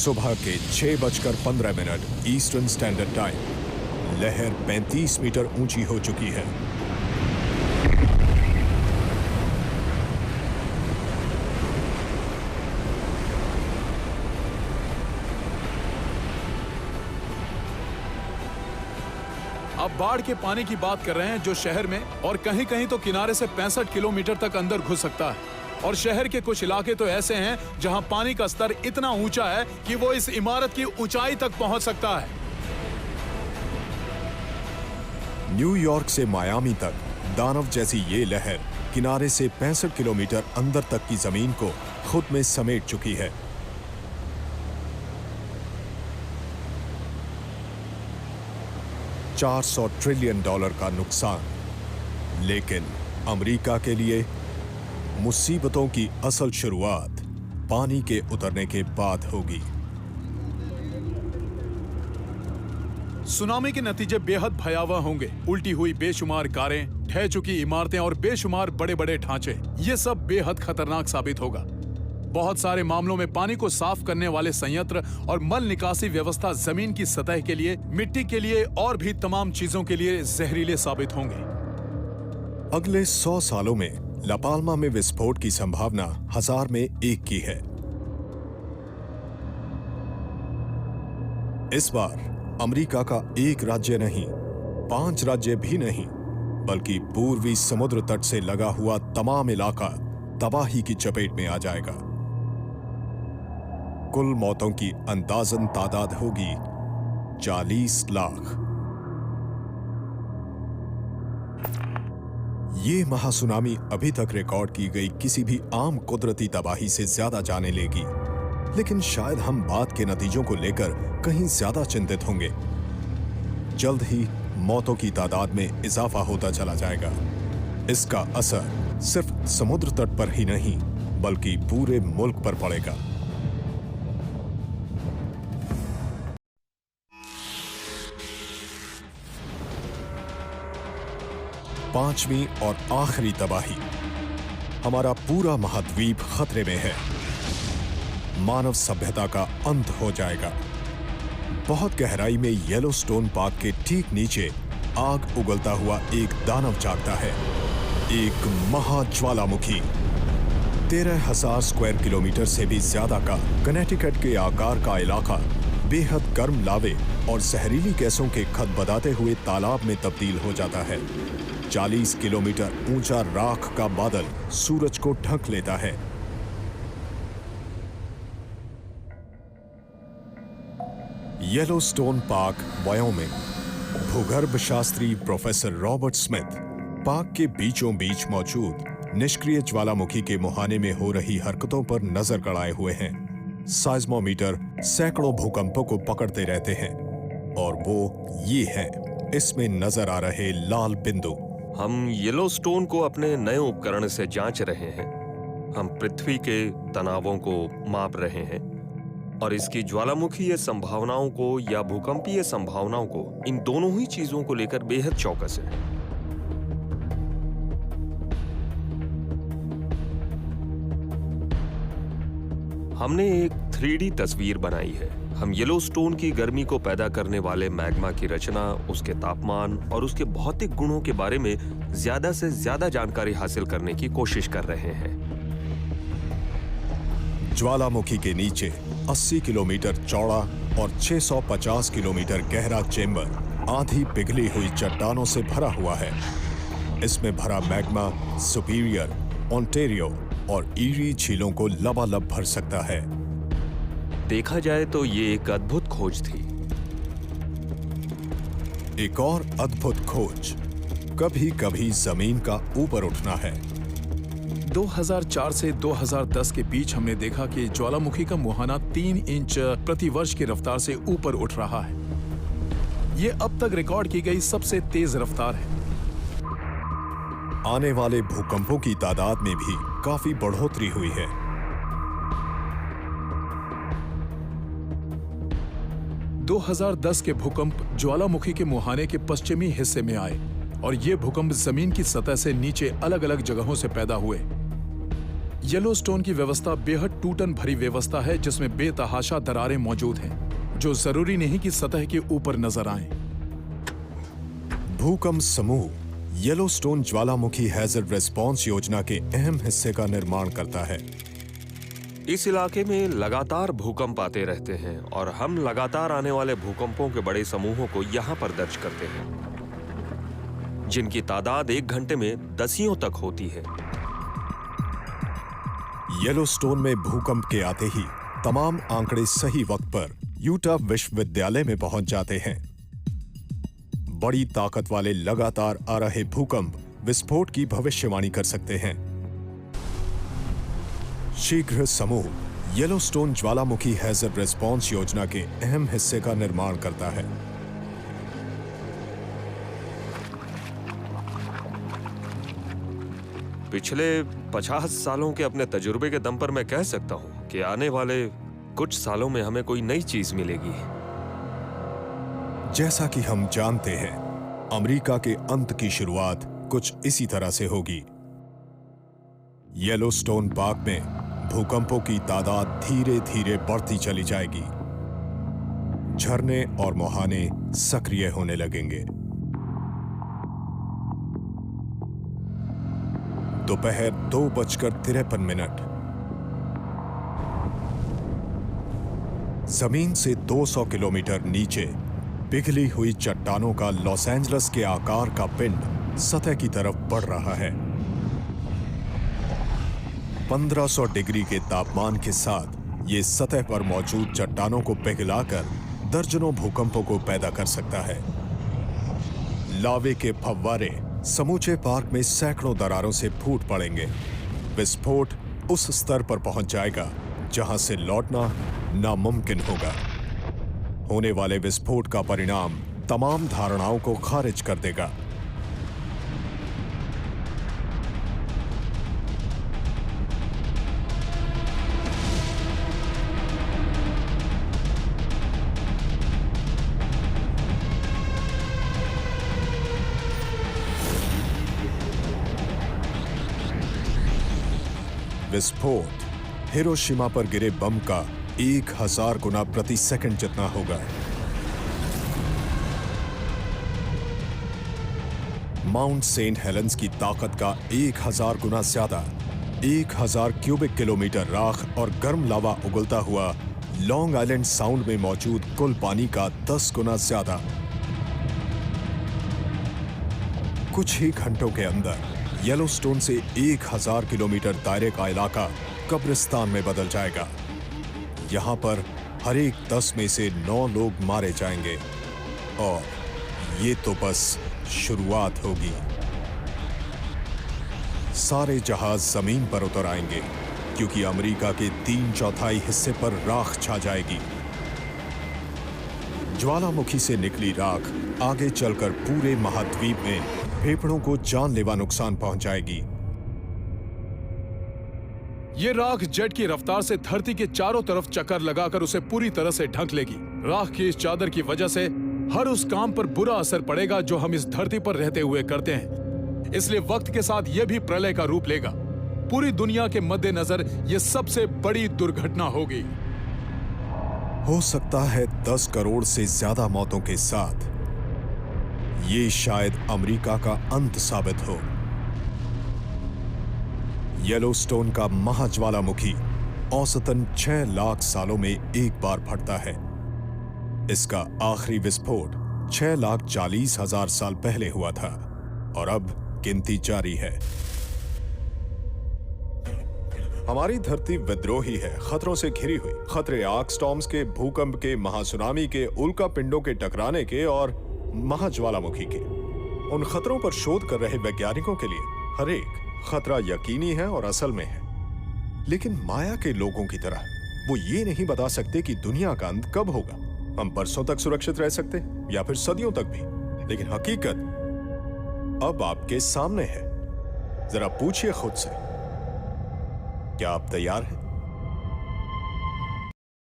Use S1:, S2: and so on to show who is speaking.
S1: सुबह के 6:15 eastern standard time. लहर 35 मीटर ऊंची हो चुकी है।
S2: अब बाढ़ के पानी की बात कर रहे हैं जो शहर में और कहीं कहीं तो किनारे से 65 किलोमीटर तक अंदर घुस सकता है। और शहर के कुछ इलाके तो ऐसे हैं जहां पानी का स्तर इतना ऊंचा है कि वो इस इमारत की ऊंचाई तक पहुंच सकता है।
S1: न्यूयॉर्क से मायामी तक दानव जैसी ये लहर किनारे से 65 किलोमीटर अंदर तक की जमीन को खुद में समेट चुकी है। $400 ट्रिलियन का नुकसान। लेकिन अमेरिका के लिए मुसीबतों की असल शुरुआत पानी के उतरने के बाद होगी।
S2: सुनामी के नतीजे बेहद भयावह होंगे। उल्टी हुई बेशुमार कारें, ढह चुकी इमारतें और बेशुमार बड़े बड़े ढांचे, ये सब बेहद खतरनाक साबित होगा। बहुत सारे मामलों में पानी को साफ करने वाले संयंत्र और मल निकासी व्यवस्था जमीन की सतह के लिए, मिट्टी के लिए और भी तमाम चीजों के लिए जहरीले साबित होंगे।
S1: अगले 100 सालों में लापाल्मा में विस्फोट की संभावना 1000 में 1 की है। इस बार अमेरिका का एक राज्य नहीं, 5 राज्य भी नहीं, बल्कि पूर्वी समुद्र तट से लगा हुआ तमाम इलाका तबाही की चपेट में आ जाएगा। कुल मौतों की अंदाजन तादाद होगी 40 लाख। ये महासुनामी अभी तक रिकॉर्ड की गई किसी भी आम कुदरती तबाही से ज्यादा जाने लेगी। लेकिन शायद हम बात के नतीजों को लेकर कहीं ज्यादा चिंतित होंगे। जल्द ही मौतों की तादाद में इजाफा होता चला जाएगा। इसका असर सिर्फ समुद्र तट पर ही नहीं, बल्कि पूरे मुल्क पर पड़ेगा। पांचवी और आखिरी तबाही। हमारा पूरा महाद्वीप खतरे में है। मानव सभ्यता का अंत हो जाएगा। बहुत गहराई में येलोस्टोन पार्क के ठीक नीचे आग उगलता हुआ एक दानव जागता है। एक महाज्वालामुखी 13,000 स्क्वायर किलोमीटर से भी ज्यादा का कनेटिकट के आकार का इलाका बेहद गर्म लावे और जहरीली गैसों के खदबदाते हुए तालाब में तब्दील हो जाता है। 40 किलोमीटर ऊंचा राख का बादल सूरज को ढक लेता है। Yellowstone park, Wyoming. भूगर्भ शास्त्री प्रोफेसर रॉबर्ट स्मिथ पार्क के बीचों बीच मौजूद निष्क्रिय ज्वालामुखी के मुहाने में हो रही हरकतों पर नजर गड़ाए हुए हैं। साइज्मोमीटर सैकड़ों भूकंपों को पकड़ते रहते हैं और वो ये हैं, इसमें नजर आ रहे लाल बिंदु।
S3: हम येलोस्टोन को अपने नए उपकरण से जांच रहे हैं। हम पृथ्वी के तनावों को माप रहे हैं और इसकी ज्वालामुखीय संभावनाओं को या भूकंपीय संभावनाओं को, इन दोनों ही चीजों को लेकर बेहद चौकस है। हमने एक 3D तस्वीर बनाई है। हम येलोस्टोन की गर्मी को पैदा करने वाले मैग्मा की रचना, उसके तापमान और उसके भौतिक गुणों के बारे में ज्यादा से ज्यादा जानकारी हासिल करने की कोशिश कर रहे हैं।
S1: ज्वालामुखी के नीचे 80 किलोमीटर चौड़ा और 650 किलोमीटर गहरा चेंबर आधी पिघली हुई चट्टानों से भरा हुआ है। इसमें भरा मैग्मा सुपीरियर, ओंटारियो और ईरी झीलों को लबालब भर सकता है।
S3: देखा जाए तो ये एक अद्भुत खोज थी।
S1: एक और अद्भुत खोज कभी कभी जमीन का ऊपर उठना है।
S2: 2004 से 2010 के बीच हमने देखा कि ज्वालामुखी का मुहाना 3 इंच प्रति वर्ष की रफ्तार से ऊपर उठ रहा है। ये अब तक रिकॉर्ड की गई सबसे तेज रफ्तार है।
S1: आने वाले भूकंपों की तादाद में भी काफी बढ़ोतरी हुई है।
S2: – 2010 के भूकंप ज्वालामुखी के मुहाने के पश्चिमी हिस्से में आए और ये भूकंप जमीन की सतह से नीचे अलग अलग जगहों से पैदा हुए। येलोस्टोन की व्यवस्था बेहद टूटन भरी व्यवस्था है जिसमें बेतहाशा दरारें मौजूद हैं जो जरूरी नहीं कि सतह के ऊपर नजर आएं।
S1: भूकंप समूह येलोस्टोन ज्वालामुखी हैजर्ड रिस्पॉन्स योजना के अहम हिस्से का निर्माण करता है।
S3: इस इलाके में लगातार भूकंप आते रहते हैं और हम लगातार आने वाले भूकंपों के बड़े समूहों को यहाँ पर दर्ज करते हैं, जिनकी तादाद 1 घंटे में दसियों तक होती है।
S1: येलोस्टोन में भूकंप के आते ही तमाम आंकड़े सही वक्त पर यूटा विश्वविद्यालय में पहुंच जाते हैं। बड़ी ताकत वाले लगातार आ रहे भूकंप विस्फोट की भविष्यवाणी कर सकते हैं। शीघ्र समूह येलोस्टोन ज्वालामुखी हैजर्ड रिस्पॉन्स योजना के अहम हिस्से का निर्माण करता है।
S3: पिछले 50 सालों के अपने तजुर्बे के दम पर मैं कह सकता हूं कि आने वाले कुछ सालों में हमें कोई नई चीज मिलेगी।
S1: जैसा कि हम जानते हैं, अमेरिका के अंत की शुरुआत कुछ इसी तरह से होगी। येलोस्टोन पार्क में भूकंपों की तादाद धीरे धीरे बढ़ती चली जाएगी। झरने और मुहाने सक्रिय होने लगेंगे। दोपहर 2:53 जमीन से 200 किलोमीटर नीचे पिघली हुई चट्टानों का लॉस एंजल्स के आकार का पिंड सतह की तरफ बढ़ रहा है। 1500 डिग्री के तापमान के साथ ये सतह पर मौजूद चट्टानों को पिघलाकर दर्जनों भूकंपों को पैदा कर सकता है। लावे के फव्वारे समूचे पार्क में सैकड़ों दरारों से फूट पड़ेंगे। विस्फोट उस स्तर पर पहुंच जाएगा जहां से लौटना नामुमकिन होगा। होने वाले विस्फोट का परिणाम तमाम धारणाओं को खारिज कर देगा। विस्फोट हिरोशिमा पर गिरे बम का 1000 गुना प्रति सेकंड जितना होगा। माउंट सेंट हेलेंस की ताकत का 1000 गुना ज्यादा, 1000 क्यूबिक किलोमीटर राख और गर्म लावा उगलता हुआ लॉन्ग आइलैंड साउंड में मौजूद कुल पानी का 10 गुना ज्यादा। कुछ ही घंटों के अंदर येलोस्टोन से 1000 किलोमीटर दायरे का इलाका कब्रिस्तान में बदल जाएगा। यहां पर हर एक 10 में से 9 लोग मारे जाएंगे और ये तो बस शुरुआत होगी। सारे जहाज जमीन पर उतर आएंगे क्योंकि अमेरिका के 3/4 हिस्से पर राख छा जाएगी। ज्वालामुखी से निकली राख आगे चलकर पूरे महाद्वीप में फेफड़ों को जानलेवा नुकसान पहुंचाएगी।
S2: ये राख जेट की रफ्तार से धरती के चारों तरफ चक्कर लगाकर उसे पूरी तरह से ढक लेगी। राख की इस चादर की वजह से हर उस काम पर बुरा असर पड़ेगा जो हम इस धरती पर रहते हुए करते हैं। इसलिए वक्त के साथ यह भी प्रलय का रूप लेगा। पूरी दुनिया के मद्देनजर यह सबसे बड़ी दुर्घटना होगी।
S1: हो सकता है 10 करोड़ से ज्यादा मौतों के साथ ये शायद अमेरिका का अंत साबित हो। येलोस्टोन का महाज्वालामुखी औसतन 6 लाख सालों में एक बार फटता है। इसका आखिरी विस्फोट 6,40,000 साल पहले हुआ था और अब गिनती जारी है। हमारी धरती विद्रोही है, खतरों से घिरी हुई। खतरे आर्क स्टॉर्म्स के, भूकंप के, महासुनामी के, उल्का पिंडों के टकराने के और महाज्वालामुखी के। उन खतरों पर शोध कर रहे वैज्ञानिकों के लिए हर एक खतरा यकीनी है और असल में है। लेकिन माया के लोगों की तरह वो ये नहीं बता सकते कि दुनिया का अंत कब होगा। हम बरसों तक सुरक्षित रह सकते या फिर सदियों तक भी, लेकिन हकीकत अब आपके सामने है। जरा पूछिए खुद से, क्या आप तैयार हैं?